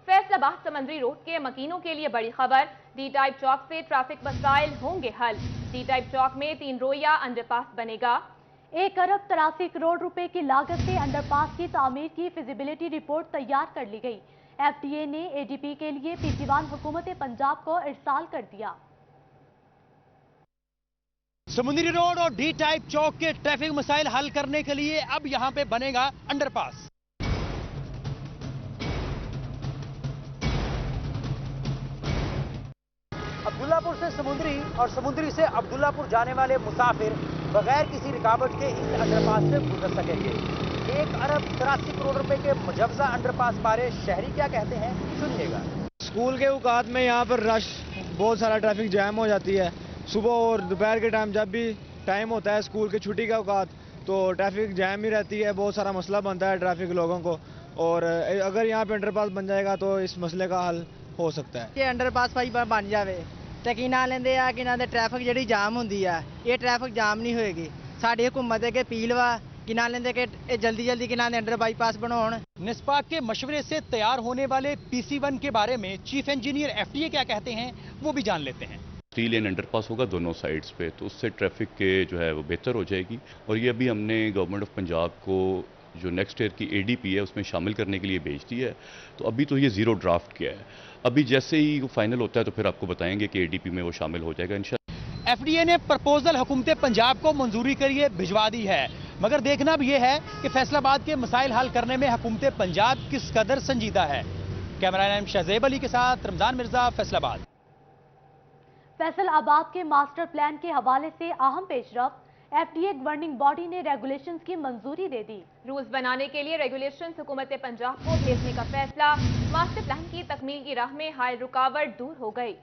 फैसला आबाद समंदरी रोड के मकीनों के लिए बड़ी खबर, डी टाइप चौक से ट्रैफिक मसाइल होंगे हल। डी टाइप चौक में 3 रोया अंडरपास बनेगा। 1 अरब 83 करोड़ रुपए की लागत से अंडरपास की तामीर की फिजिबिलिटी रिपोर्ट तैयार कर ली गई। एफडीए ने एडीपी के लिए पीसीवान हुकूमत पंजाब को इरसाल कर दिया। समुद्री रोड और डी टाइप चौक के ट्रैफिक मसाइल हल करने के लिए अब यहां पे बनेगा अंडरपास। अब्दुल्लापुर से समुद्री और समुद्री से अब्दुल्लापुर जाने वाले मुसाफिर बगैर किसी रुकावट के इस अंडरपास से गुजर सकेंगे। 1 अरब 83 करोड़ रुपए के मुजवजा अंडरपास बारे शहरी क्या कहते हैं, सुनिएगा। स्कूल के औकात में यहाँ पर रश बहुत सारा ट्रैफिक जैम हो जाती है। सुबह और दोपहर के टाइम जब भी टाइम होता है स्कूल के छुट्टी का औकात, तो ट्रैफिक जैम ही रहती है। बहुत सारा मसला बनता है ट्रैफिक लोगों को, और अगर यहाँ पे अंडरपास बन जाएगा तो इस मसले का हल हो सकता है। ये अंडरपास भाई बन जाए तो की ना लेंदे आ कि ना ट्रैफिक जी जाम होंदी है, ये ट्रैफिक जाम नहीं होएगी। साडी हुकूमत अगे अपील वा कि ना लेंदे कि जल्दी जल्दी कि ना अंडर बाईपास बनाउण। निस्पाक के मशवरे से तैयार होने वाले PC1 के बारे में चीफ इंजीनियर FTA क्या कहते हैं, वो भी जान लेते हैं। 3 लेन अंडरपास होगा दोनों साइड्स पे, तो उससे ट्रैफिक के जो है वो बेहतर हो जाएगी। और ये अभी हमने गवर्नमेंट ऑफ पंजाब को जो नेक्स्ट ईयर की ADP है उसमें शामिल करने के लिए भेज दी है। तो अभी तो ये 0 ड्राफ्ट किया है, अभी जैसे ही वो फाइनल होता है तो फिर आपको बताएंगे कि ADP में वो शामिल हो जाएगा इंशाल्लाह। FDA ने प्रपोजल हुकूमत पंजाब को मंजूरी करिए भिजवा दी है, मगर देखना भी ये है कि फैसलाबाद के मसाइल हल करने में हुकूमत पंजाब किस कदर संजीदा है। कैमरामैन शहजेब अली के साथ रमजान मिर्जा, फैसलाबाद। फैसलाबाद के मास्टर प्लान के हवाले से अहम पेशरफ, एफडीए गवर्निंग बॉडी ने रेगुलेशंस की मंजूरी दे दी। रूल्स बनाने के लिए रेगुलेशंस हुकूमत पंजाब को भेजने का फैसला, मास्टर प्लान की तकमील की राह में हाल रुकावट दूर हो गई।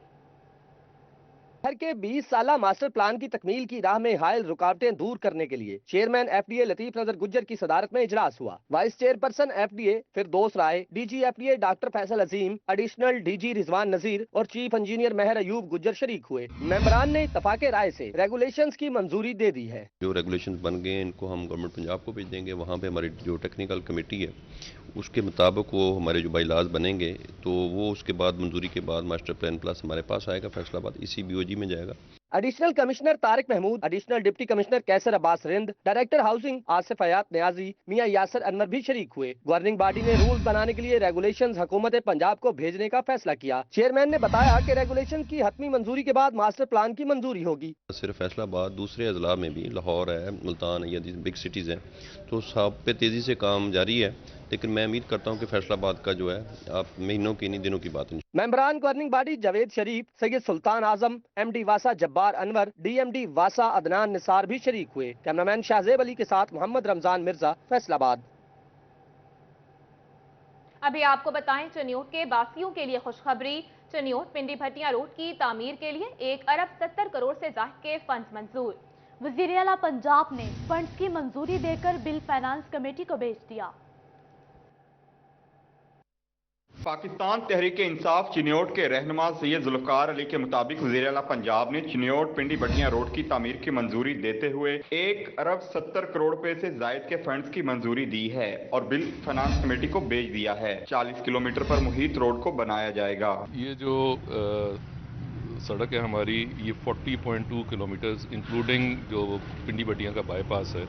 शहर के 20 साला मास्टर प्लान की तकमील की राह में हायल रुकावटें दूर करने के लिए चेयरमैन FDA लतीफ नजर गुज्जर की सदारत में इजलास हुआ। वाइस चेयरपर्सन FDA फिरदौस राय, DG FDA डॉक्टर फैसल अजीम, एडिशनल DG रिजवान नजीर और चीफ इंजीनियर मेहर अयूब गुज्जर शरीक हुए। मेंबरान ने इत्तफाक राय से रेगुलेशंस की मंजूरी दे दी है। जो रेगुलेशंस बन गए इनको हम गवर्नमेंट पंजाब को भेज देंगे। वहाँ पे हमारी जो टेक्निकल कमेटी है उसके मुताबिक वो हमारे जो बाईलाज बनेंगे, तो वो उसके बाद मंजूरी के बाद मास्टर प्लान प्लस हमारे पास आएगा, फैसलाबाद इसी BOG में जाएगा। Additional commissioner Tariq Mahmood, additional deputy commissioner Qaiser Abbas Rind, director housing Asif Hayat Niazi, Mian Yasir Anwar भी शरीक हुए। गवर्निंग बॉडी ने रूल्स बनाने के लिए रेगुलेशंस हुकूमत पंजाब को भेजने का फैसला किया। चेयरमैन ने बताया कि रेगुलेशन की हतमी मंजूरी के बाद मास्टर प्लान की मंजूरी होगी। सिर्फ फैसलाबाद, दूसरे अजला में भी लाहौर है, मुल्तान है, ये बिग सिटीज हैं, तो सब पे तेजी से काम जारी है। लेकिन मैं उम्मीद करता हूँ कि फैसलाबाद का जो है आप महीनों की नहीं दिनों की बात नहीं। मेंबरान गवर्निंग बॉडी जावेद शरीफ, सैयद सुल्तान आजम, MD वासा जब्बार अनवर, DMD वासा अदनान निसार भी शरीक हुए। कैमरामैन शाहजेब अली के साथ मोहम्मद रमजान मिर्जा, फैसलाबाद। अभी आपको बताएं चनियोट के बासियों के लिए खुशखबरी। चनियोट पिंडी भटिया रोड की तामीर के लिए 1 अरब 70 करोड़ से ज्यादा के फंड मंजूर। वजीर आला पंजाब ने फंड्स की मंजूरी देकर बिल फाइनेंस कमेटी को भेज दिया। पाकिस्तान तहरीक इंसाफ चिन्योट के रहनुमा सैयद जुल्फकार अली के मुताबिक वज़ीर आला पंजाब ने चिन्योट पिंडी भटिया रोड की तामीर की मंजूरी देते हुए 1 अरब 70 करोड़ रुपए से जायद के फंड्स की मंजूरी दी है और बिल फाइनेंस कमेटी को भेज दिया है। 40 किलोमीटर पर मुहित रोड को बनाया जाएगा। ये जो सड़क है हमारी, ये 40.2 किलोमीटर इंक्लूडिंग जो पिंडी भटिया का बाईपास है,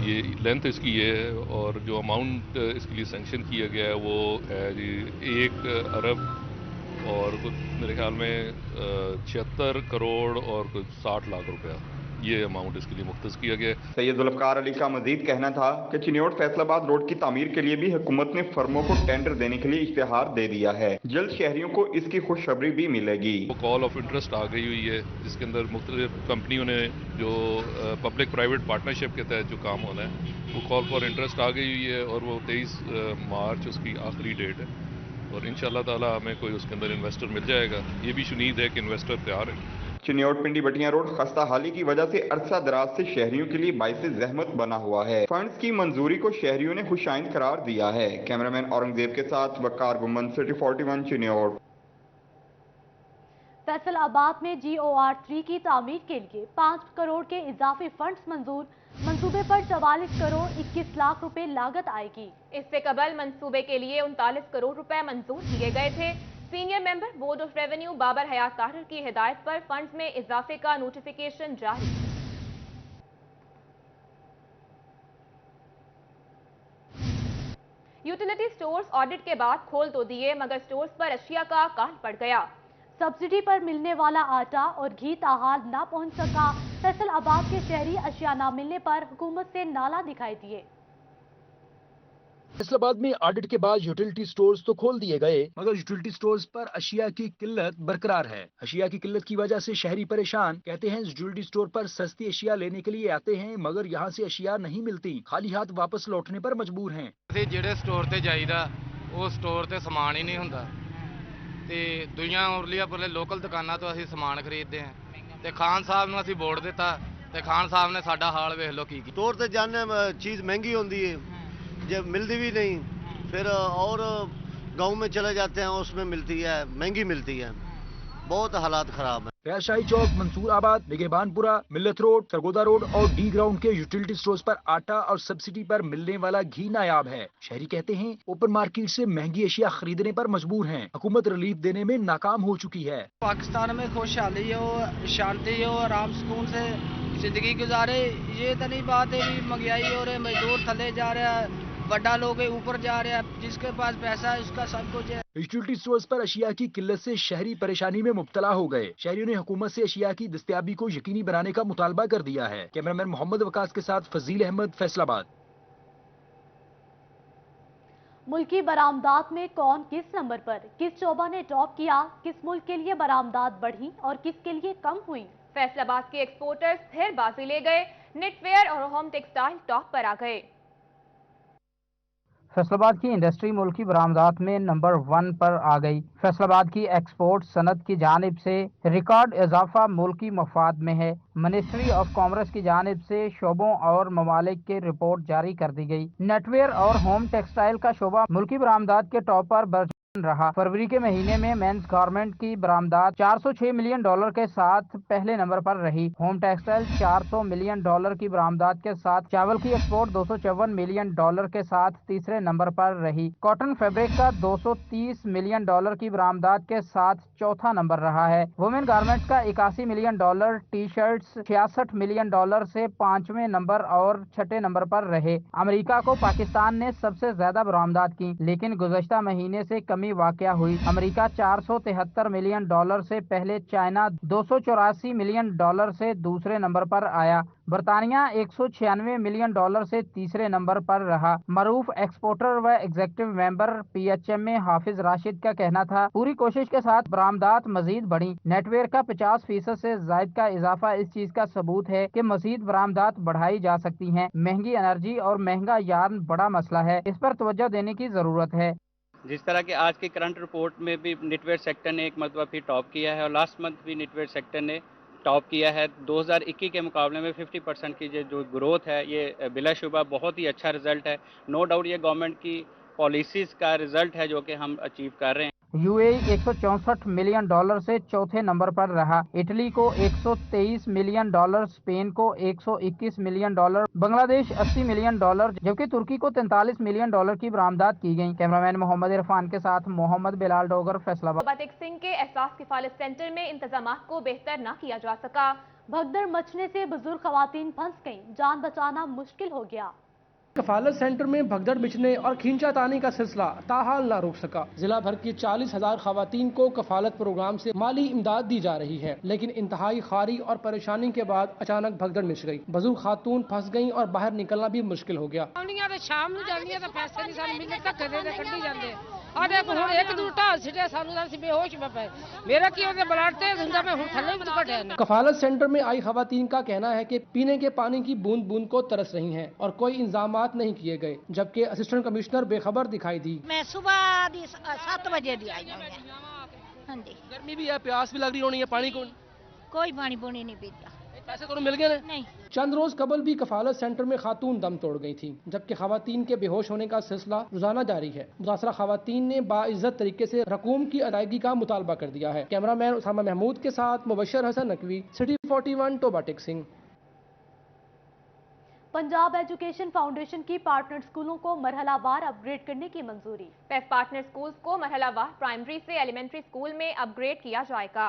ये लेंथ इसकी ये है। और जो अमाउंट इसके लिए सैंक्शन किया गया है वो है जी 1 अरब और कुछ मेरे ख्याल में 76 करोड़ और कुछ 60 लाख रुपया, ये अमाउंट इसके लिए मुख्तस किया गया है। सैयद जुल्फकार अली का मजीद कहना था कि चिन्योट फैसलाबाद रोड की तामीर के लिए भी हुकूमत ने फर्मों को टेंडर देने के लिए इश्तिहार दे दिया है। जल्द शहरियों को इसकी खुशखबरी भी मिलेगी। कॉल ऑफ इंटरेस्ट आ गई हुई है, जिसके अंदर मुख्तलिफ कंपनियों ने जो पब्लिक प्राइवेट पार्टनरशिप के तहत जो काम होना है वो कॉल फॉर इंटरेस्ट आ गई हुई है और वो 23 मार्च उसकी आखिरी डेट है और इंशाअल्लाह ताला हमें कोई उसके अंदर इन्वेस्टर मिल जाएगा। ये भी उम्मीद है कि इन्वेस्टर तैयार है। चिन्योट पिंडी भटिया रोड खस्ता हाली की वजह से अरसा दराज से शहरियों के लिए बाइस जहमत बना हुआ है। फंड्स की मंजूरी को शहरियों ने खुशाइंद करार दिया है। कैमरामैन औरंगजेब के साथ वकार गुम्मन, सिटी 41 चिन्योट। फैसल आबाद में GOR 3 की तामीर के लिए 5 करोड़ के इजाफी फंड्स मंजूर। मंसूबे पर 44 करोड़ 21 लाख रुपए लागत आएगी। इससे कबल मंसूबे के लिए 39 करोड़ रुपए मंजूर किए गए थे। Senior member board of revenue Babar Hayat Tahir की हिदायत पर फंड्स में इजाफे का नोटिफिकेशन जारी। यूटिलिटी स्टोर्स ऑडिट के बाद खोल तो दिए, मगर स्टोर्स पर अशिया का काल पड़ गया। सब्सिडी पर मिलने वाला आटा और घी ताहाल ना पहुंच सका। फैसल आबाद के शहरी अशिया ना मिलने पर हुकूमत से नाला दिखाई दिए। फैसलाबाद में ऑडिट के बाद यूटिलिटी स्टोर्स तो खोल दिए गए, मगर यूटिलिटी स्टोर्स पर अशिया की किल्लत बरकरार है। अशिया की किल्लत की वजह से शहरी परेशान। कहते हैं यूटिलिटी स्टोर पर सस्ती अशिया लेने के लिए आते हैं, मगर यहाँ से अशिया नहीं मिलती, खाली हाथ वापस लौटने पर मजबूर हैं। ਜਿਹੜੇ ਸਟੋਰ ਤੇ ਜਾਈਦਾ ਉਹ ਸਟੋਰ ਤੇ ਸਮਾਨ ਹੀ ਨਹੀਂ ਹੁੰਦਾ ਤੇ ਦੁਨੀਆ ਉਰਲੀਆਂ ਪਰਲੇ ਲੋਕਲ ਦੁਕਾਨਾਂ ਤੋਂ ਅਸੀਂ ਸਮਾਨ ਖਰੀਦਦੇ ਹਾਂ ਤੇ ਖਾਨ ਸਾਹਿਬ ਨੂੰ ਅਸੀਂ ਵੋਟ ਦਿੱਤਾ ਤੇ ਖਾਨ ਸਾਹਿਬ ਨੇ ਸਾਡਾ ਹਾਲ ਵੇਖ ਲਓ ਕੀ ਕੀਤਾ। स्टोर से जाने चीज़ महंगी होती है, जब मिलती भी नहीं, फिर और गांव में चले जाते हैं उसमें मिलती है, महंगी मिलती है, बहुत हालात खराब है। शाही चौक, मंसूर आबाद, निगहबानपुरा, मिल्लत रोड, सरगोदा रोड और डी ग्राउंड के यूटिलिटी स्टोर्स पर आटा और सब्सिडी पर मिलने वाला घी नायाब है। शहरी कहते हैं ओपन मार्केट से महंगी अशिया खरीदने पर मजबूर हैं। हुकूमत रिलीफ देने में नाकाम हो चुकी है। पाकिस्तान में खुशहाली हो, शांति हो, आराम सुकून से जिंदगी गुजारे, ये तो नहीं बात है कि महंगाई हो रही, मजदूर थले जा रहा है, बड़ा लोग ऊपर जा रहे हैं, जिसके पास पैसा है उसका सब कुछ है। यूटिलिटी स्टोर्स पर अशिया की किल्लत से शहरी परेशानी में मुब्तला हो गए। शहरियों ने हुकूमत से अशिया की दस्तयाबी को यकीनी बनाने का मुतालबा कर दिया है। कैमरामैन मोहम्मद वकास के साथ फजील अहमद, फैसलाबाद। मुल्की बरामदात में कौन किस नंबर पर, किस शोबा ने टॉप किया, किस मुल्क के लिए बरामदात बढ़ी और किसके लिए कम हुई। फैसलाबाद के एक्सपोर्टर्स फिर बाजी ले गए। निटवेयर और होम टेक्सटाइल टॉप पर आ गए। फैसलाबाद की इंडस्ट्री मुल्क की बरामदात में नंबर 1 पर आ गई। फैसलाबाद की एक्सपोर्ट सनत की जानिब से रिकॉर्ड इजाफा मुल्की मफाद में है। मिनिस्ट्री ऑफ कॉमर्स की जानिब से शोबों और ममालिक की रिपोर्ट जारी कर दी गई। नेटवेयर और होम टेक्सटाइल का शोबा मुल्की बरामदात के टॉप पर रहा। फरवरी के महीने में मेंस गारमेंट की बरामदात $406 मिलियन के साथ पहले नंबर पर रही। होम टेक्सटाइल $400 मिलियन की बरामदात के साथ, चावल की एक्सपोर्ट $254 मिलियन के साथ तीसरे नंबर पर रही। कॉटन फैब्रिक का $230 मिलियन की बरामदात के साथ चौथा नंबर रहा है। वुमेन गारमेंट्स का $81 मिलियन, टी शर्ट्स $66 मिलियन से 5वें नंबर और 6ठे नंबर पर रहे। अमेरिका को पाकिस्तान ने सबसे ज्यादा बरामदात की, लेकिन गुज़श्ता महीने से कमी वाक़या हुई। अमेरिका $473 मिलियन से पहले, चाइना $284 मिलियन से दूसरे नंबर पर आया। बरतानिया $196 मिलियन से तीसरे नंबर पर रहा। मरूफ एक्सपोर्टर व एग्जीक्यूटिव मेंबर PHM में हाफिज राशिद का कहना था, पूरी कोशिश के साथ बरामदात मजीद बढ़ी। नेटवेयर का 50% से जायद का इजाफा इस चीज का सबूत है कि मजीद बरामदात बढ़ाई जा सकती हैं। महंगी एनर्जी और महंगा यार्न बड़ा मसला है, इस पर तवज्जो देने की जरूरत है। जिस तरह के आज की करंट रिपोर्ट में भी निटवेयर सेक्टर ने एक मरतबा फिर टॉप किया है और लास्ट मंथ भी निटवेयर सेक्टर ने टॉप किया है। 2021 के मुकाबले में 50% की जो ग्रोथ है, ये बिलाशुबा बहुत ही अच्छा रिजल्ट है। नो डाउट ये गवर्नमेंट की पॉलिसीज़ का रिजल्ट है जो कि हम अचीव कर रहे हैं। UAE $164 मिलियन से चौथे नंबर पर रहा। इटली को $123 मिलियन, स्पेन को $121 मिलियन, बांग्लादेश $80 मिलियन, जबकि तुर्की को $43 मिलियन की बरामदात की गई। कैमरामैन मोहम्मद इरफान के साथ मोहम्मद बिलाल डोगर, फैसलाबाद। बाबा सिंह के एहसास किफालत सेंटर में इंतजाम को बेहतर न किया जा सका। भगदड़ मचने से बुजुर्ग खवातीन फंस गईं, जान बचाना मुश्किल हो गया। कफालत सेंटर में भगदड़ बिछने और खींचातानी का सिलसिला ताहाल न रुक सका। जिला भर की 40,000 खवातीन को कफालत प्रोग्राम से माली इमदाद दी जा रही है, लेकिन इंतहाई खारी और परेशानी के बाद अचानक भगदड़ मिच गई। बुजुर्ग खातून फंस गईं और बाहर निकलना भी मुश्किल हो गया। शाम ਨੂੰ ਜਾਂਦੀਆਂ ਤਾਂ ਪੈਸੇ ਨਹੀਂ ਸਾਨੂੰ ਮਿਲਦੇ, ਧੱਕੇ ਦੇ ਕੱਢੀ ਜਾਂਦੇ ਆ। ਦੇਖੋ ਹੁਣ ਇੱਕ ਦੂਰ ਢਾਲ ਸਿੱਟਿਆ ਸਾਨੂੰ ਤਾਂ ਅਸੀਂ ਬੇਹੋਸ਼ ਪਏ। ਮੇਰਾ ਕੀ ਉਹਦੇ ਬਲੱਡ ਤੇ ਹੁੰਦਾ, मैं ਹੁਣ ਥੱਲੇ भी ਘਟਿਆ ना। कफालत सेंटर में आई खवातीन का कहना है कि पीने के पानी की बूंद बूंद को तरस रही हैं और कोई इंतजाम नहीं किए गए, जबकि असिस्टेंट कमिश्नर बेखबर दिखाई दी। मैं सुबह 7 बजे दी आई हूं। हां जी, गर्मी भी है, प्यास भी लग रही होनी है, पानी कोई पानी पूनी नहीं पीता। पैसे तो मिल गए नहीं। चंद रोज कबल भी कफालत सेंटर में खातून दम तोड़ गई थी, जबकि खवातीन के बेहोश होने का सिलसिला रोजाना जारी है। मुतासरा खवातीन ने बाइज्जत तरीके से रकूम की अदायगी का मुतालबा कर दिया है। कैमरामैन उसामा महमूद के साथ Mubashar Hassan Naqvi, city 41, Toba Tek Singh. Punjab education foundation की पार्टनर स्कूलों को मरहलावार अपग्रेड करने की मंजूरी। पेफ पार्टनर स्कूल्स को मरहलावार प्राइमरी से एलिमेंट्री स्कूल में अपग्रेड किया जाएगा।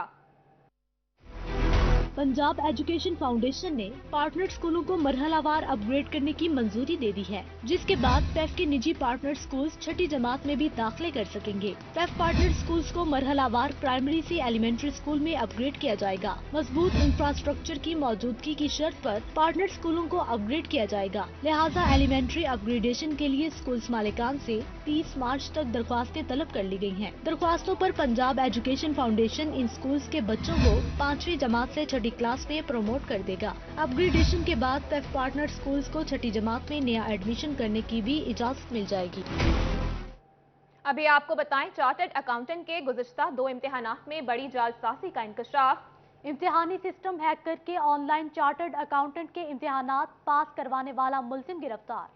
पंजाब एजुकेशन फाउंडेशन ने पार्टनर स्कूलों को मरहलावार अपग्रेड करने की मंजूरी दे दी है, जिसके बाद पेफ के निजी पार्टनर स्कूल्स छठी जमात में भी दाखिले कर सकेंगे। पेफ पार्टनर स्कूल्स को मरहलावार प्राइमरी से एलिमेंट्री स्कूल में अपग्रेड किया जाएगा। मजबूत इंफ्रास्ट्रक्चर की मौजूदगी की शर्त पर पार्टनर स्कूलों को अपग्रेड किया जाएगा। लिहाजा एलिमेंट्री अपग्रेडेशन के लिए स्कूल्स मालिकान से 30 मार्च तक दरख्वास्तें तलब कर ली गई हैं। दरख्वास्तों पर पंजाब एजुकेशन फाउंडेशन इन स्कूल्स के बच्चों को 5वीं जमात से छठी क्लास में प्रमोट कर देगा। अपग्रेडेशन के बाद पेफ पार्टनर स्कूल्स को छठी जमात में नया एडमिशन करने की भी इजाजत मिल जाएगी। अभी आपको बताएं, चार्टर्ड अकाउंटेंट के गुज़िश्ता 2 इम्तिहानात में बड़ी जालसाजी का इंकशाफ। इम्तिहानी सिस्टम हैक करके ऑनलाइन चार्टर्ड अकाउंटेंट के इम्तिहानात पास करवाने वाला मुलजिम गिरफ्तार।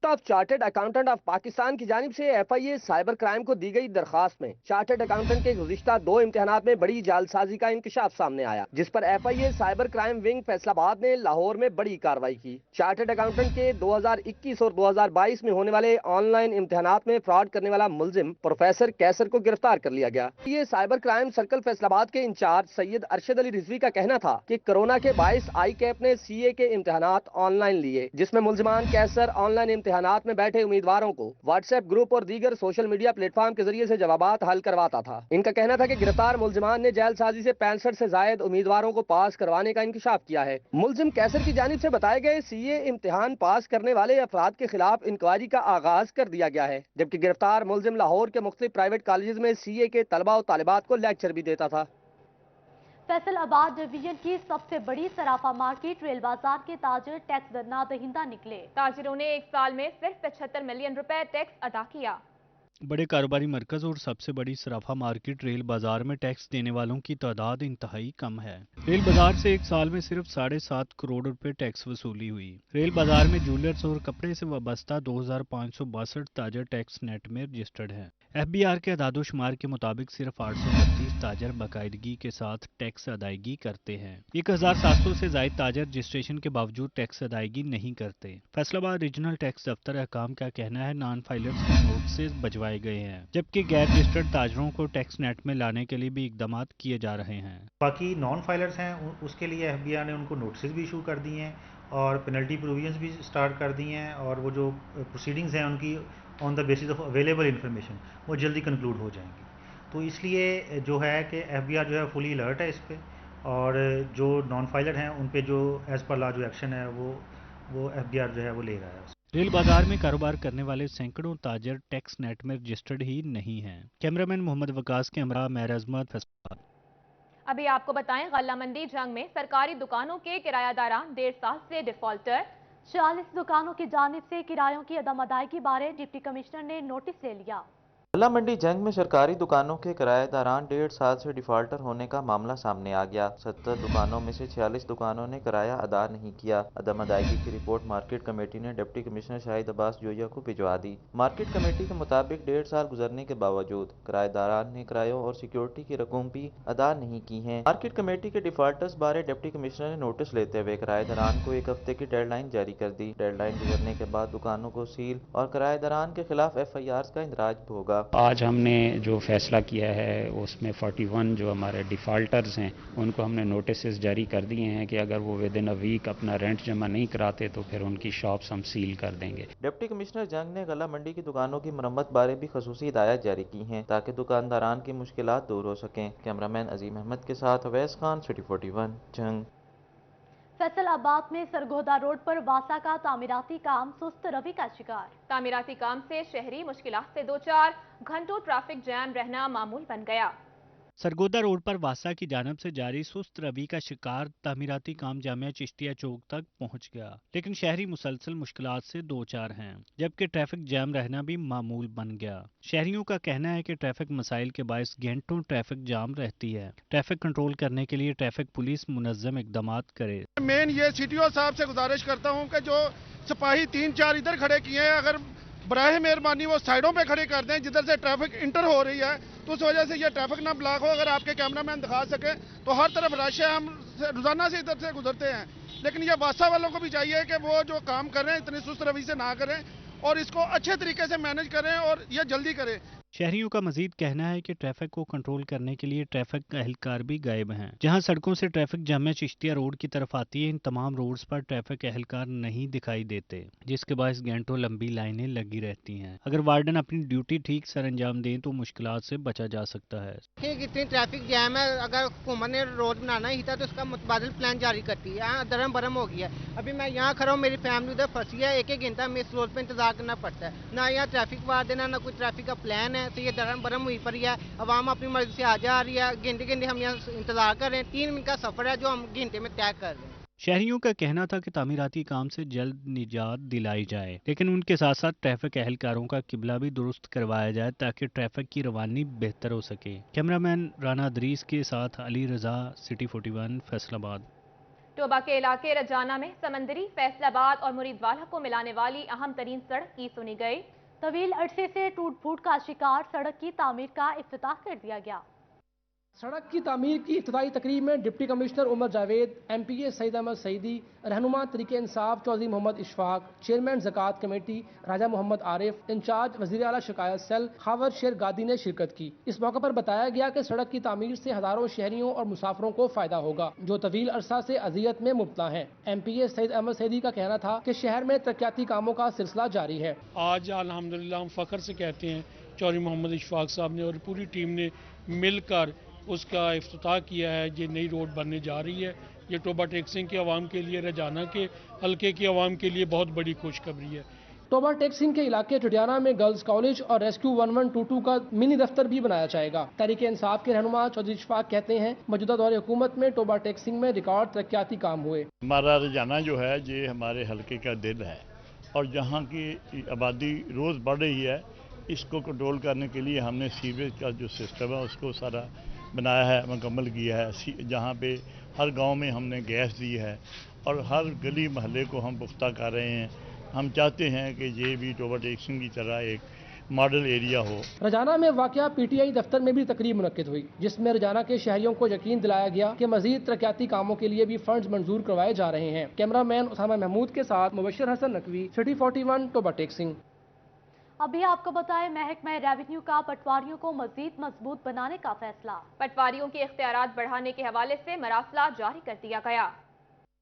Of chartered accountant of Pakistan की जानिब से FIA साइबर क्राइम को दी गई दरखास्त में चार्टर्ड अकाउंटेंट के गुज़िश्ता 2 इम्तिहानात में बड़ी जालसाजी का इंकशाफ सामने आया, जिस पर FIA cyber crime wing Faisalabad ने लाहौर में बड़ी कार्रवाई की। चार्टर्ड अकाउंटेंट के 2021 और 2022 में होने वाले ऑनलाइन इम्तिहानात में फ्रॉड करने वाला मुलजिम प्रोफेसर कैसर को गिरफ्तार कर लिया गया। ये साइबर क्राइम सर्कल फैसलाबाद के इंचार्ज सैयद अरशद अली रिजवी का कहना था कि कोरोना के बायस ICAP ने CA के इम्तिहानात ऑनलाइन लिए, जिसमें मुलजिमान कैसर ऑनलाइन इम्तिहानात में बैठे उम्मीदवारों को व्हाट्सएप ग्रुप और दीगर सोशल मीडिया प्लेटफॉर्म के जरिए से जवाबात हल करवाता था। इनका कहना था कि गिरफ्तार मुलजिमान ने जालसाजी से 65 से जायद उम्मीदवारों को पास करवाने का इंकशाफ किया है। मुलजिम कैसर की जानिब से बताए गए CA इम्तिहान पास करने वाले अफराद के खिलाफ इंक्वायरी का आगाज कर दिया गया है, जबकि गिरफ्तार मुलजिम लाहौर के मुख्तलिफ प्राइवेट कॉलेज में CA के तलबा और तालिबात को लेक्चर भी देता था। फैसलाबाद डिवीजन की सबसे बड़ी सराफा मार्केट रेल बाजार के ताजिर टैक्स ना दहिंदा निकले। ताजिरों ने एक साल में सिर्फ 75 मिलियन रुपए टैक्स अदा किया। बड़े कारोबारी मरकज और सबसे बड़ी सराफा मार्केट रेल बाजार में टैक्स देने वालों की तादाद इंतहाई कम है। रेल बाजार से एक साल में सिर्फ 7.5 करोड़ रुपए टैक्स वसूली हुई। रेल बाजार में जूलर्स और कपड़े से वाबस्ता 2562 ताजर टैक्स नेट में रजिस्टर्ड हैं। FBR के अदादोशुमार के मुताबिक सिर्फ 832 ताजर बाकायदगी के साथ टैक्स अदायगी करते हैं। 1700 से जायद ताजर रजिस्ट्रेशन के बावजूद टैक्स अदायगी नहीं करते। फैसलाबाद रीजनल टैक्स दफ्तर अहकाम का कहना है नॉन फाइलर्स के नोटिस भिजवाए गए हैं, जबकि गैर रजिस्टर्ड ताजरों को टैक्स नेट में लाने के लिए भी इकदाम किए जा रहे हैं। बाकी नॉन फाइलर्स हैं उसके लिए FBR ने उनको नोटिस भी इशू कर दिए हैं और पेनल्टी प्रोविजंस भी स्टार्ट कर दिए हैं, और वो जो प्रोसीडिंग्स हैं उनकी on the basis of available information वो जल्दी कंक्लूड हो जाएंगी। तो इसलिए जो है कि FBR जो है फुली अलर्ट है इस पे, और जो नॉन फाइलर हैं उन पे जो एज पर लॉ जो एक्शन है वो FBR जो है वो ले रहा है। रेल बाजार में कारोबार करने वाले सैकड़ों ताजर टैक्स नेट में रजिस्टर्ड ही नहीं हैं। कैमरामैन मोहम्मद वकास के हमरा मेहर अजमत फैसलाबाद। अभी आपको बताएं, गल्ला मंडी जंग में सरकारी दुकानों के किरायादारान 1.5 साल से डिफॉल्टर। 46 दुकानों की जानिब से किरायों की अदम अदायगी बारे डिप्टी कमिश्नर ने नोटिस ले लिया। गल्ला मंडी जंग में सरकारी दुकानों के किराएदारान 1.5 साल से डिफॉल्टर होने का मामला सामने आ गया। 70 दुकानों में से 46 दुकानों ने किराया अदा नहीं किया। अदम अदायगी की रिपोर्ट मार्केट कमेटी ने डिप्टी कमिश्नर शाहिद अब्बास जोया को भिजवा दी। मार्केट कमेटी के मुताबिक 1.5 साल गुजरने के बावजूद किराएदारान ने किरायों और सिक्योरिटी की रकम भी अदा नहीं की है। मार्केट कमेटी के डिफॉल्टर्स बारे डिप्टी कमिश्नर ने नोटिस लेते हुए किराएदारान को 1 हफ्ते की डेडलाइन जारी कर दी। डेडलाइन गुजरने के बाद दुकानों को सील और किराएदारान के खिलाफ FIRs का इंदराज होगा। आज हमने जो फैसला किया है उसमें 41 जो हमारे डिफ़ॉल्टर्स हैं उनको हमने नोटिस जारी कर दिए हैं कि अगर वो विद इन अ वीक अपना रेंट जमा नहीं कराते तो फिर उनकी शॉप्स हम सील कर देंगे। डिप्टी कमिश्नर जंग ने गला मंडी की दुकानों की मरम्मत बारे भी खसूसी हिदायत जारी की हैं ताकि दुकानदारान की मुश्किलात दूर हो सकें। कैमरामैन अजीम अहमद के साथ अवैस खान, सिटी 41 जंग। फैसलाबाद में सरगोदा रोड पर वासा का तामीराती काम सुस्त रवि का शिकार। तामीराती काम से शहरी मुश्किलात से 2-4 घंटों ट्रैफिक जैम रहना मामूल बन गया। सरगोदा रोड पर वासा की जानब से जारी सुस्त रवि का शिकार तामीराती काम जामिया चिश्तिया चौक तक पहुंच गया, लेकिन शहरी मुसलसल मुश्किलात से दो चार हैं, जबकि ट्रैफिक जैम रहना भी मामूल बन गया। शहरियों का कहना है कि ट्रैफिक मसाइल के बायस घंटों ट्रैफिक जाम रहती है। ट्रैफिक कंट्रोल करने के लिए ट्रैफिक पुलिस मुनज़्ज़म इक़दाम करे। मेन ये सीटीओ साहब से गुजारिश करता हूँ कि जो सिपाही 3-4 इधर खड़े किए हैं, अगर बराह मेहरबानी वो साइडों पे खड़े कर दें जिधर से ट्रैफिक इंटर हो रही है, तो उस वजह से ये ट्रैफिक ना ब्लॉक हो। अगर आपके कैमरामैन दिखा सके तो हर तरफ रश है, हम रोजाना से इधर से गुजरते हैं, लेकिन ये वासा वालों को भी चाहिए कि वो जो काम कर रहे हैं इतनी सुस्त रवि से ना करें और इसको अच्छे तरीके से मैनेज करें और ये जल्दी करें। शहरियों का मजीद कहना है कि ट्रैफिक को कंट्रोल करने के लिए ट्रैफिक अहलकार भी गायब हैं। जहां सड़कों से ट्रैफिक जामिया चिश्तिया रोड की तरफ आती है, इन तमाम रोड्स पर ट्रैफिक अहलकार नहीं दिखाई देते, जिसके बायस घंटों लंबी लाइनें लगी रहती हैं। अगर वार्डन अपनी ड्यूटी ठीक सर अंजाम दें तो मुश्किलात से बचा जा सकता है। इतनी ट्रैफिक जैम है, अगर हुकूमत ने रोड बनाना ही था तो उसका मुतबादिल प्लान जारी करती है। यहाँ दरम बरम हो गया है। अभी मैं यहाँ खड़ा हूँ, मेरी फैमिली उधर फंसी है, एक घंटा हमें इस रोड पर इंतजार करना पड़ता है। ना यहाँ ट्रैफिक वार्डन है, ना कोई ट्रैफिक का प्लान है, तो ये दरम बरम हुई पड़ी है। अवाम अपनी मर्जी से आ जा रही है, घंटे घंटे हम यहाँ इंतजार कर रहे हैं। 3 मिनट का सफर है जो हम घंटे में तय कर रहे हैं। शहरियों का कहना था कि तामीराती काम से जल्द निजात दिलाई जाए, लेकिन उनके साथ साथ ट्रैफिक अहलकारों का किबला भी दुरुस्त करवाया जाए ताकि ट्रैफिक की रवानी बेहतर हो सके। कैमरामैन राना दरीस के साथ अली रजा, सिटी 41, फैसलाबाद। टोबा के इलाके रजाना में समंदरी, फैसलाबाद और मुरीदवाला को मिलाने वाली अहम तरीन सड़क की सुनी गई। तवील अरसे से टूट फूट का शिकार सड़क की तामीर का इफ्तिताह कर दिया गया। सड़क की तामीर की इफ्तिताई तकरीब में deputy commissioner Umar Javed, MPA Saeed Ahmad Saeedi, रहनुमा तरीके इंसाफ चौधरी मोहम्मद इशफाक, चेयरमैन ज़कात कमेटी राजा मोहम्मद आरिफ, इंचार्ज वज़ीर आला शिकायत सेल खावर शेर गादी ने शिरकत की। इस मौके पर बताया गया कि सड़क की तामीर से हज़ारों शहरियों और मुसाफरों को फ़ायदा होगा जो तवील अरसा से अजियत में मुब्तला हैं। MPA सईद अहमद सईदी का कहना था कि शहर में तरक्याती कामों का सिलसिला जारी है। आज अल्हम्दुलिल्लाह हम फ़ख्र से कहते हैं चौधरी मोहम्मद इशफाक साहब ने और पूरी टीम ने मिलकर उसका इफ्तिताह किया है। ये नई रोड बनने जा रही है। ये टोबा टेक्सिंग के अवाम के लिए, रजाना के हल्के के अवाम के लिए बहुत बड़ी खुशखबरी है। टोबा टेक्सिंग के इलाके टुटियाना में गर्ल्स कॉलेज और रेस्क्यू 1122 का मिनी दफ्तर भी बनाया जाएगा। तहरीके इंसाफ के रहनुमा चौधरी इशफाक कहते हैं मौजूदा दौर हुकूमत में टोबा टेक्सिंग में रिकॉर्ड तरक्याती काम हुए। हमारा रजाना जो है ये हमारे हल्के का दिल है और जहाँ की आबादी रोज़ बढ़ रही है, इसको कंट्रोल करने के लिए हमने सीवरेज का जो सिस्टम है उसको सारा बनाया है, मुकम्मल किया है। जहाँ पे हर गांव में हमने गैस दी है और हर गली महल्ले को हम पुख्ता कर रहे हैं। हम चाहते हैं कि ये भी टोबा टेक्सिंग की तरह एक मॉडल एरिया हो। रजाना में वाक़या PTI दफ्तर में भी तकरीब मुनक्किद हुई, जिसमें रजाना के शहरियों को यकीन दिलाया गया कि मजीद तरक्याती कामों के लिए भी फंड्स मंजूर करवाए जा रहे हैं। कैमरामैन उसामा महमूद के साथ मुबशर हसन नकवी, सिटी 41, टोबा टेक्सिंग। अभी आपको बताएं महकमा रेवेन्यू का पटवारियों को मजीद मजबूत बनाने का फैसला। पटवारियों के इख्तियारात बढ़ाने के हवाले से मरासला जारी कर दिया गया।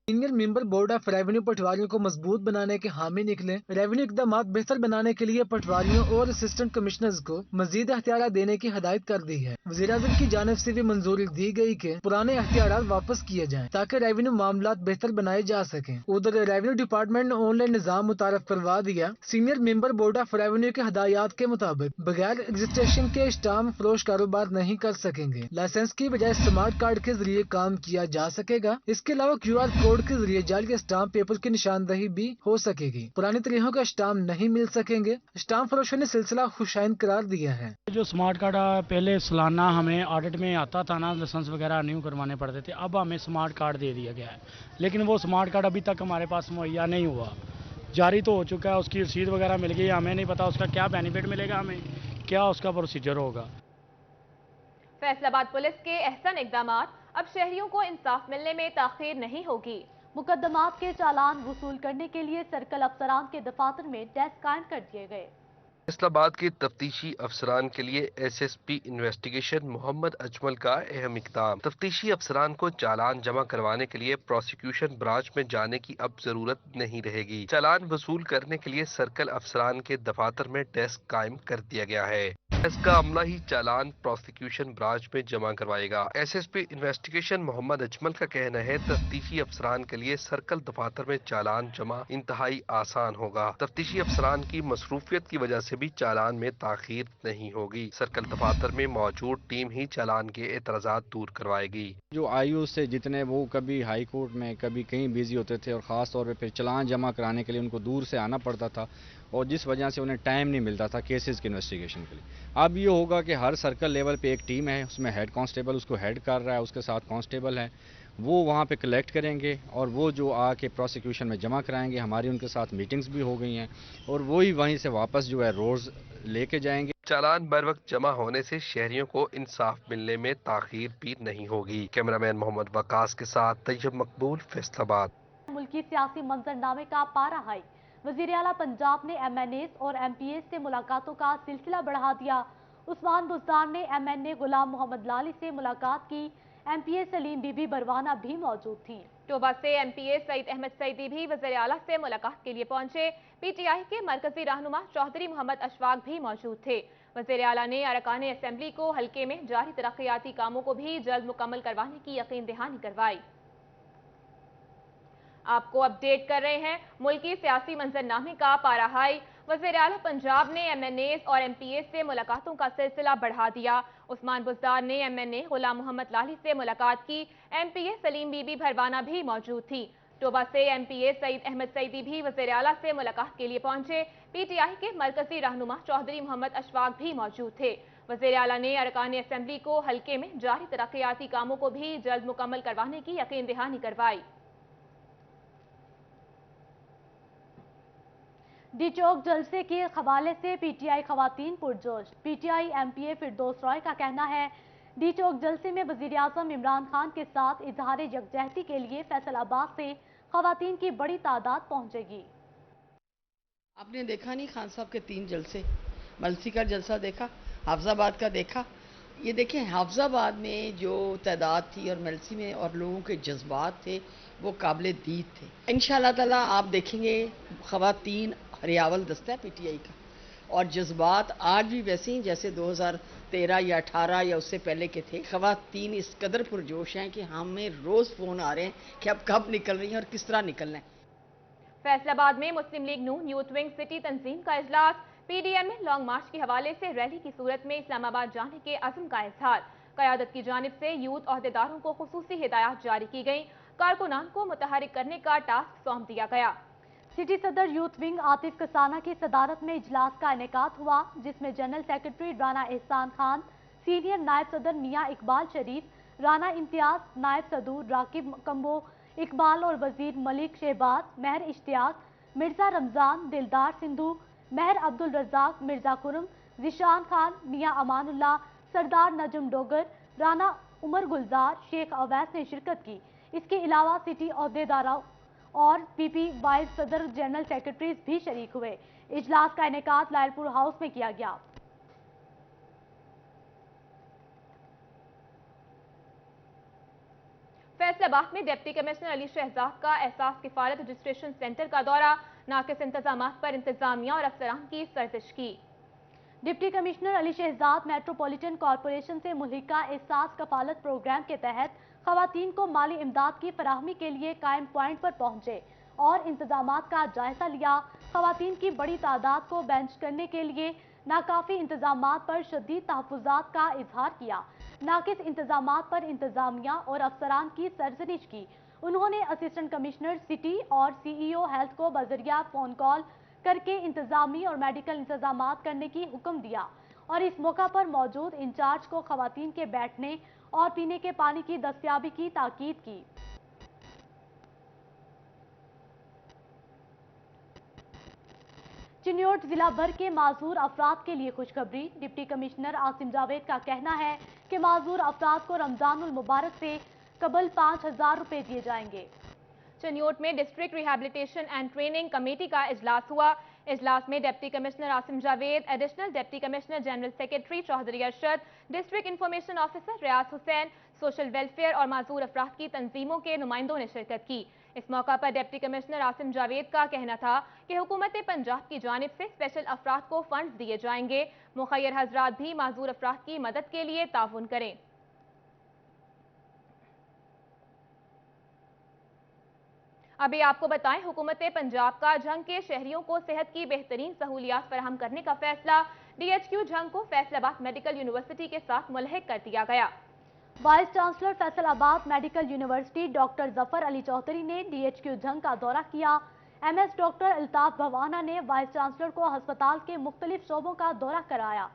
Senior member board of revenue पटवारियों को मजबूत बनाने के हामी निकले। रेवेन्यू इकदाम बेहतर बनाने के लिए पटवारियों और असिस्टेंट कमिश्नर्स को मजीद अख्तियार देने की हिदायत कर दी है। वज़ीर-ए-आज़म की जानिब से भी मंजूरी दी गई कि पुराने अख्तियार वापस किए जाएं ताकि रेवेन्यू मामलात बेहतर बनाए जा सकें। उधर रेवेन्यू डिपार्टमेंट ने ऑनलाइन निज़ाम मुतारफ करवा दिया। Senior member board of revenue के हिदायत के मुताबिक बगैर रजिस्ट्रेशन के स्टाम्प फरोश कारोबार नहीं कर सकेंगे। लाइसेंस की बजाय स्मार्ट कार्ड के जरिए काम किया जा सकेगा। इसके अलावा QR कोड के जरिए जाली स्टाम्प पेपर की निशानदही भी हो सकेगी। पुराने तरीकों का स्टाम्प नहीं मिल सकेंगे। स्टाम्प फरोशों ने सिलसिला खुशाइन करार दिया है। जो स्मार्ट कार्ड पहले सालाना हमें ऑडिट में आता था ना, लाइसेंस वगैरह न्यू करवाने पड़ते थे, अब हमें स्मार्ट कार्ड दे दिया गया है, लेकिन वो स्मार्ट कार्ड अभी तक हमारे पास मुहैया नहीं हुआ। जारी तो हो चुका है, उसकी रसीद वगैरह मिल गई, हमें नहीं पता उसका क्या बेनिफिट मिलेगा, हमें क्या उसका प्रोसीजर होगा। फैसलाबाद पुलिस के अहसन इक़दामात, अब शहरियों को इंसाफ मिलने में ताखीर नहीं होगी। मुकदमात के चालान वसूल करने के लिए सर्कल अफसरान के दफातर में डेस्क कायम कर दिए गए। फैसलाबाद के तफ्तीशी अफसरान के लिए SSP इन्वेस्टिगेशन मोहम्मद अजमल का अहम इक़दाम। तफ्तीशी अफसरान को चालान जमा करवाने के लिए प्रोसिक्यूशन ब्रांच में जाने की अब जरूरत नहीं रहेगी। चालान वसूल करने के लिए सर्कल अफसरान के दफातर में डेस्क कायम कर दिया गया है। इसका अमला ही चालान प्रोसिक्यूशन ब्रांच में जमा करवाएगा। SSP इन्वेस्टिगेशन मोहम्मद अजमल का कहना है तफ्तीशी अफसरान के लिए सर्कल दफातर में चालान जमा इंतहाई आसान होगा। तफ्तीशी अफसरान की मसरूफियत की वजह से سے بھی چالان میں تاخیر نہیں ہوگی۔ سرکل دفاتر میں موجود ٹیم ہی چالان کے اعتراضات دور کروائے گی۔ جو آئیو سے جتنے وہ کبھی ہائی کورٹ میں کبھی کہیں بیزی ہوتے تھے اور خاص طور پہ چلان جمع کرانے کے لیے ان کو دور سے آنا پڑتا تھا اور جس وجہ سے انہیں ٹائم نہیں ملتا تھا کیسز کی انویسٹیگیشن کے لیے۔ اب یہ ہوگا کہ ہر سرکل لیول پہ ایک ٹیم ہے، اس میں ہیڈ کانسٹیبل اس کو ہیڈ کر رہا ہے، اس کے ساتھ کانسٹیبل ہے، وہ وہاں پہ کلیکٹ کریں گے اور وہ جو آ کے پروسیکیوشن میں جمع کرائیں گے۔ ہماری ان کے ساتھ میٹنگز بھی ہو گئی ہیں اور وہی وہیں سے واپس جو ہے روز لے کے جائیں گے۔ چالان بر وقت جمع ہونے سے شہریوں کو انصاف ملنے میں تاخیر بھی نہیں ہوگی۔ کیمرامین محمد وقاص کے ساتھ طیب مقبول، فیصل آباد۔ ملکی سیاسی منظرنامے کا پارہ ہائی، وزیر اعلیٰ پنجاب نے ایم این ایز اور ایم پی ایز سے ملاقاتوں کا سلسلہ بڑھا دیا۔ عثمان بزدار نے ایم این اے غلام محمد لالی سے ملاقات کی، M P A Saleem be بی بروانہ بھی موجود تھیں۔ ٹوبہ سے M P A Saeed Ahmad Saeedi بھی وزیر اعلیٰ سے ملاقات کے لیے پہنچے۔ پی ٹی آئی کے مرکزی رہنما چودھری محمد اشفاق بھی موجود تھے۔ وزیر اعلیٰ نے ارکان اسمبلی کو حلقے میں جاری ترقیاتی کاموں کو بھی جلد مکمل کروانے کی یقین دہانی کروائی۔ آپ کو اپڈیٹ کر رہے ہیں ملکی سیاسی منظرنامے کا پارہ ہائی، وزیر اعلیٰ پنجاب نے ایم این ایز اور ایم پی ایز سے ملاقاتوں کا سلسلہ بڑھا دیا۔ عثمان بزدار نے ایم این اے غلام محمد لالی سے ملاقات کی، M P A Saleem be be Bharwana بھی موجود تھی۔ ٹوبہ سے M P A Saeed Ahmad Saeedi بھی وزیر اعلیٰ سے ملاقات کے لیے پہنچے۔ پی ٹی آئی کے مرکزی رہنما چودھری محمد اشفاق بھی موجود تھے۔ وزیر اعلیٰ نے ارکان اسمبلی کو حلقے میں جاری ترقیاتی کاموں کو بھی جلد مکمل کروانے کی یقین دہانی کروائی۔ ڈی چوک جلسے کے حوالے سے پی ٹی آئی خواتین پرجوش۔ P T I M P A Firdous Rai کا کہنا ہے ڈی چوک جلسے میں وزیر اعظم عمران خان کے ساتھ اظہار یکجہتی کے لیے فیصل آباد سے خواتین کی بڑی تعداد پہنچے گی۔ آپ نے دیکھا نہیں خان صاحب کے 3 جلسے، ملسی کا جلسہ دیکھا، حافظ آباد کا دیکھا۔ یہ دیکھیں حافظ آباد میں جو تعداد تھی اور ملسی میں اور لوگوں کے جذبات تھے وہ قابل دید تھے۔ انشاءاللہ تعالی آپ دیکھیں گے خواتین ہریاول دستہ ہے پی ٹی آئی کا، اور جذبات آج بھی ویسے ہی جیسے 2013 یا 18 یا اس سے پہلے کے تھے۔ خواتین اس قدر پرجوش ہیں کہ ہمیں روز فون آ رہے ہیں کہ اب کب نکل رہی ہیں اور کس طرح نکلنا ہے۔ فیصل آباد میں مسلم لیگ نون یوتھ ونگ سٹی تنظیم کا اجلاس، پی ڈی ایم میں لانگ مارچ کے حوالے سے ریلی کی صورت میں اسلام آباد جانے کے عزم کا اظہار۔ قیادت کی جانب سے یوتھ عہدیداروں کو خصوصی ہدایات جاری کی گئیں، کارکنان کو متحرک کرنے کا ٹاسک سونپ دیا گیا۔ سٹی صدر یوتھ ونگ عاطف کسانہ کی صدارت میں اجلاس کا انعقاد ہوا، جس میں جنرل سیکرٹری رانا احسان خان، سینئر نائب صدر میاں اقبال شریف، رانا امتیاز، نائب صدور راکب کمبو اقبال اور وزیر ملک شہباز، مہر اشتیاق، مرزا رمضان، دلدار سندھو، مہر عبدالرزاق، مرزا خرم، ذیشان خان، میاں امان اللہ، سردار نجم ڈوگر، رانا عمر گلزار، شیخ اویس نے شرکت کی۔ اس کے علاوہ سٹی عہدیداروں اور پی پی وائس صدر جنرل سیکرٹریز بھی شریک ہوئے۔ اجلاس کا انعقاد لائل پور ہاؤس میں کیا گیا۔ فیصل آباد میں ڈپٹی کمشنر علی شہزاد کا احساس کفالت رجسٹریشن سینٹر کا دورہ، ناقص انتظامات پر انتظامیہ اور افسران کی سرزنش کی۔ ڈپٹی کمشنر علی شہزاد میٹروپولیٹن کارپوریشن سے ملحقہ احساس کفالت پروگرام کے تحت خواتین کو مالی امداد کی فراہمی کے لیے قائم پوائنٹ پر پہنچے اور انتظامات کا جائزہ لیا۔ خواتین کی بڑی تعداد کو بینچ کرنے کے لیے ناکافی انتظامات پر شدید تحفظات کا اظہار کیا۔ ناقص انتظامات پر انتظامیہ اور افسران کی سرزنش کی۔ انہوں نے اسسٹنٹ کمشنر سٹی اور سی ای او ہیلتھ کو بذریعہ فون کال کر کے انتظامی اور میڈیکل انتظامات کرنے کی حکم دیا اور اس موقع پر موجود انچارج کو خواتین کے بیٹھنے اور پینے کے پانی کی دستیابی کی تاکید کی۔ چنیوٹ ضلع بھر کے معذور افراد کے لیے خوشخبری، ڈپٹی کمشنر عاصم جاوید کا کہنا ہے کہ معذور افراد کو رمضان المبارک سے قبل 5,000 روپے دیے جائیں گے۔ چنیوٹ میں district rehabilitation and training committee کا اجلاس ہوا۔ اجلاس میں deputy commissioner Asim Javed, additional deputy commissioner general secretary Chaudhry Arshad, district information officer Riaz Hussain, social welfare اور معذور افراد کی تنظیموں کے نمائندوں نے شرکت کی۔ اس موقع پر ڈپٹی کمشنر عاصم جاوید کا کہنا تھا کہ حکومت پنجاب کی جانب سے اسپیشل افراد کو فنڈز دیے جائیں گے، مخیر حضرات بھی معذور افراد کی مدد کے لیے تعاون کریں۔ अभी आपको बताएं, हुकूमत पंजाब का झंग के शहरियों को सेहत की बेहतरीन सहूलियात फराहम करने का फैसला। DHQ झंग को फैसलाबाद मेडिकल यूनिवर्सिटी के साथ मुल्हिक कर दिया गया। Vice chancellor Faisalabad medical university doctor Zafar Ali Chaudhry ने DHQ झंग का दौरा किया। MS डॉक्टर अल्ताफ भवाना ने वाइस चांसलर को अस्पताल के मुख्तलिफ शोबों का दौरा कराया।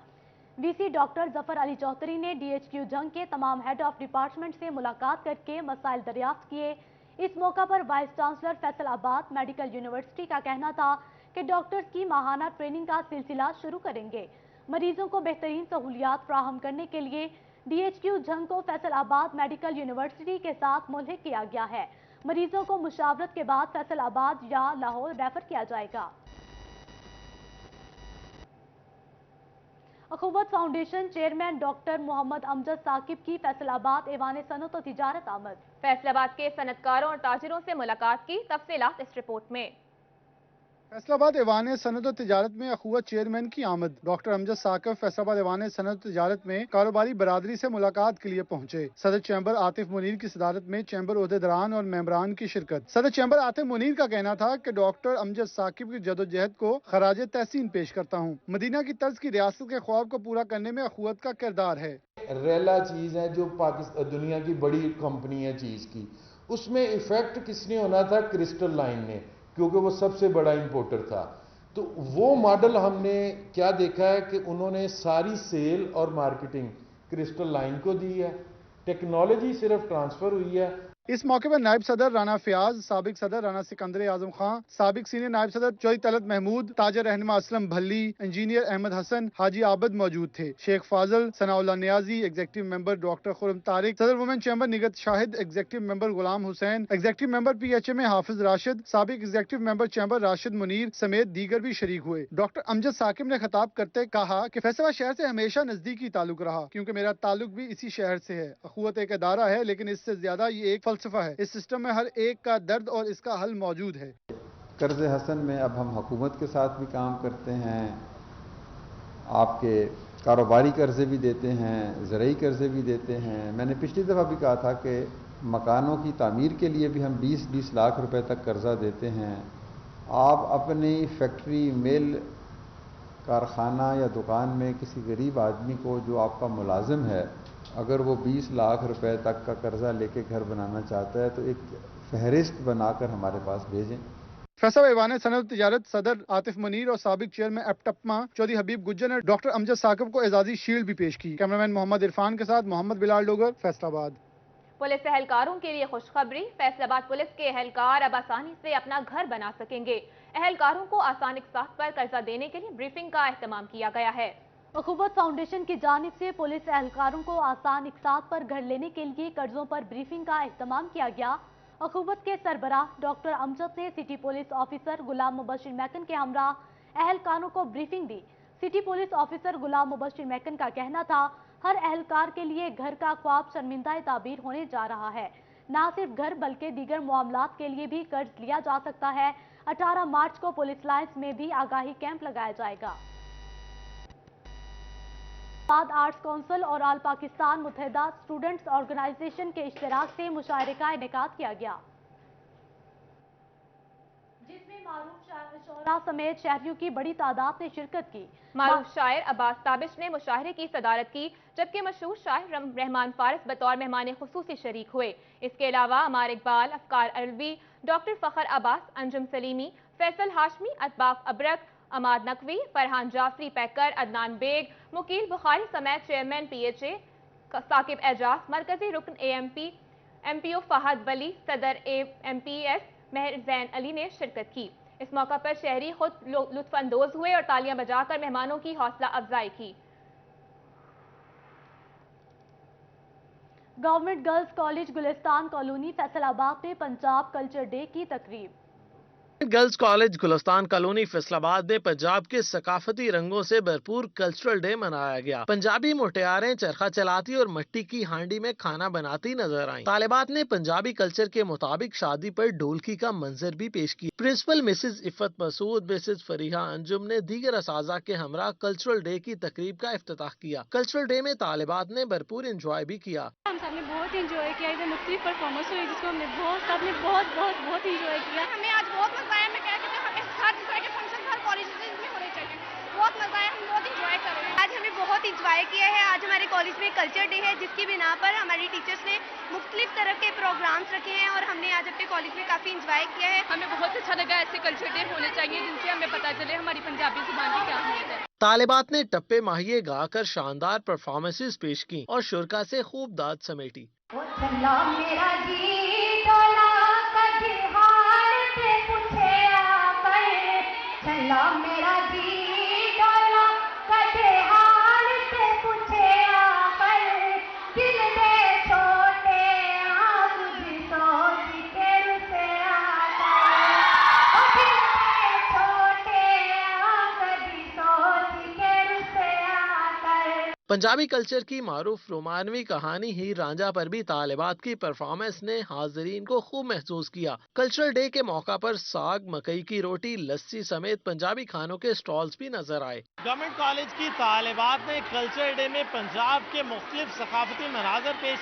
VC डॉक्टर जफर अली चौधरी ने DHQ झंग के तमाम हेड ऑफ डिपार्टमेंट से मुलाकात करके मसाइल दरियाफ्त किए। इस मौका पर vice chancellor Faisalabad medical university का कहना था कि डॉक्टर्स की माहाना ट्रेनिंग का सिलसिला शुरू करेंगे। मरीजों को बेहतरीन सहूलियात फराहम करने के लिए DHQ झंग को फैसलाबाद मेडिकल यूनिवर्सिटी के साथ मुल्हिक किया गया है। मरीजों को मुशावरत के बाद फैसलाबाद या लाहौर रेफर किया जाएगा। Akhuwat foundation chairman doctor Mohammad Amjad Saqib की फैसलाबाद ऐवान सनत और तिजारत आमद। फैसलाबाद के सनतकारों और ताजिरों से मुलाकात की तफसीलात इस रिपोर्ट में। फैसलाबाद ऐवान सनत और तिजारत में अखुवत चेयरमैन की आमद। डॉक्टर अमजद साकिब फैसलाबाद ऐवान सनत और तिजारत में कारोबारी बरादरी से मुलाकात के लिए पहुंचे। सदर चैम्बर आतिफ मुनीर की सदारत में चैम्बर ओहदेदारान और मेंबरान की शिरकत। सदर चैम्बर आतिफ मुनीर का कहना था कि डॉक्टर अमजद साकिब की जदोजहद को खराज तहसीन पेश करता हूँ। मदीना की तर्ज की रियासत के ख्वाब को पूरा करने में अखुवत का किरदार है। रेला चीज़ है जो पाकिस्तान दुनिया की बड़ी कंपनी है चीज़ की, उसमें इफेक्ट किसने होना था? क्रिस्टल लाइन ने, क्योंकि वो सबसे बड़ा इंपोर्टर था। तो वो मॉडल हमने क्या देखा है कि उन्होंने सारी सेल और मार्केटिंग क्रिस्टल लाइन को दी है, टेक्नोलॉजी सिर्फ ट्रांसफर हुई है। इस मौके पर नायब सदर राना फयाज, साबिक सदर राना सिकंदर आजम खां, साबिक सीनियर नायब सदर चौधरी तलत महमूद, ताजर रहनुमा असलम भल्ली, इंजीनियर अहमद हसन, हाजी आबद मौजूद थे। Sheikh Fazal, Sanaullah Niazi, executive member doctor Khurram Tariq, सदर women chamber Nighat Shahid, executive member Ghulam Hussain, executive member PHA में हाफिज राशिद, साबिक executive member chamber Rashid Munir समेत दीगर भी शरीक हुए। डॉक्टर अमजद साकिब ने खिताब करते कहा कि फैसलाबाद शहर से हमेशा नजदीकी ताल्लुक रहा, क्योंकि मेरा ताल्लुक भी इसी शहर से है। अखुवत एक अदारा है, लेकिन इससे ज्यादा ये एक फलसफा है। इस सिस्टम में हर एक का दर्द और इसका हल मौजूद है। कर्ज हसन में अब हम हुकूमत के साथ भी काम करते हैं, आपके कारोबारी कर्जे भी देते हैं, ज़रई कर्जे भी देते हैं। मैंने पिछली दफ़ा भी कहा था कि मकानों की तामीर के लिए भी हम 20-20 लाख रुपए तक कर्जा देते हैं। आप अपनी फैक्ट्री, मिल, कारखाना या दुकान में किसी गरीब आदमी को जो आपका मुलाजिम है, अगर वो 20 लाख रुपए तक का कर्जा लेके घर बनाना चाहता है तो एक फहरिस्त बनाकर हमारे पास भेजें। फैसलाबाद ऐवान सनत तिजारत सदर आतिफ मुनीर और साबिक चेयरमैन एपटपमा चौधरी हबीब गुज्जर ने डॉक्टर अमजद साकिब को एजाजी शील्ड भी पेश की। कैमरामैन मोहम्मद इरफान के साथ मोहम्मद बिलाल डोगर, फैसलाबाद। पुलिस एहलकारों के लिए खुशखबरी। फैसलाबाद पुलिस के एहलकार अब आसानी से अपना घर बना सकेंगे। एहलकारों को आसान इकसात पर कर्जा देने के लिए ब्रीफिंग का एहतमाम किया गया है। अखुवत फाउंडेशन की जानिब से पुलिस एहलकारों को आसान इकसात पर घर लेने के लिए कर्जों पर ब्रीफिंग का एहतमाम किया गया। अखुवत के सरबराह डॉक्टर अमजद ने सिटी पुलिस ऑफिसर गुलाम मुबशिर मैकन के हमरा एहलकारों को ब्रीफिंग दी। सिटी पुलिस ऑफिसर गुलाम मुबशिर मैकन का कहना था, हर एहलकार के लिए घर का ख्वाब शर्मिंदा ताबीर होने जा रहा है। न सिर्फ घर बल्कि दीगर मामलात के लिए भी कर्ज लिया जा सकता है। 18 मार्च को पुलिस लाइन्स में भी आगाही कैंप लगाया जाएगा। आर्ट्स काउंसिल और ऑल पाकिस्तान मुत्तहिदा स्टूडेंट्स ऑर्गेनाइजेशन के इश्तिराक से मुशायरे का इनेकाद किया गया, जिसमें मारूफ शोरा समेत शहरियों की बड़ी तादाद ने शिरकत की। मारूफ शायर अब्बास ताबिश ने मुशायरे की सदारत की, जबकि मशहूर शायर रहमान फारिस बतौर मेहमान खुसूसी शरीक हुए। इसके अलावा अमार इकबाल, अफकार अलवी, डॉक्टर फ़खर अब्बास, अंजुम सलीमी, फैसल हाशमी, अतबाफ अबरक, अमाद नकवी, फरहान जाफरी पैकर, अदनान बेग, मुकील बुखारी समेत चेयरमैन PHA साकिब एजाज, मरकजी रुकन AMP MPO फहद वली, सदर MPS महर जैन अली ने शिरकत की। इस मौका पर शहरी खुद लुत्फानंदोज हुए और तालियां बजाकर मेहमानों की हौसला अफजाई की। Government girls college Gulistan colony Faisalabad में पंजाब कल्चर डे की तकरीब। Girls college Gulistan colony Faisalabad में पंजाब के सकाफती रंगों से भरपूर कल्चरल डे मनाया गया। पंजाबी मुटियारें चरखा चलाती और मिट्टी की हांडी में खाना बनाती नजर आईं। तालिबात ने पंजाबी कल्चर के मुताबिक शादी पर ढोलकी का मंजर भी पेश किया। Principal Mrs Iffat Masood, Mrs Fariha Anjum ने दीगर असाजा के हमरा कल्चरल डे की तकरीब का इफ्तिताह किया। कल्चरल डे में तालिबात ने भरपूर इंजॉय भी किया। हम हमने बहुत इंजॉय किया, इधर मुख्तलिफ परफॉर्मेंस हुई जिसको हमने बहुत इंजॉय किया। हमें आज बहुत मजा आया। मैं कह सकती हूँ हमें हर तरह के फंक्शन हर कॉलेज में होने चाहिए। बहुत मजा आया, हम बहुत इंजॉय कर रहे हैं। आज हमें बहुत इंजॉय किया है। आज हमारे कॉलेज में कल्चर डे है जिसकी बिना पर हमारी टीचर्स ने मुख्तलिफ तरह के प्रोग्राम्स रखे हैं और हमने आज अपने कॉलेज में काफ़ी इंजॉय किया है। हमें बहुत अच्छा लगा। ऐसे कल्चर डे होने चाहिए जिनसे हमें पता चले हमारी पंजाबी जुबान की क्या अहमियत है। तालिबात ने टप्पे माहिए गाकर शानदार परफॉर्मेंसेस पेश की और शुरका से खूब दाद समेटी। पंजाबी कल्चर की मारूफ रोमानवी कहानी ही रांझा पर भी तालिबात की परफॉर्मेंस ने हाजरीन को खूब महसूस किया। कल्चरल डे के मौका पर साग, मकई की रोटी, लस्सी समेत पंजाबी खानों के स्टॉल्स भी नजर आए। गवर्नमेंट कॉलेज की तालिबात ने कल्चरल डे में पंजाब के मुख्तलिफ सकाफती मनाजर पेश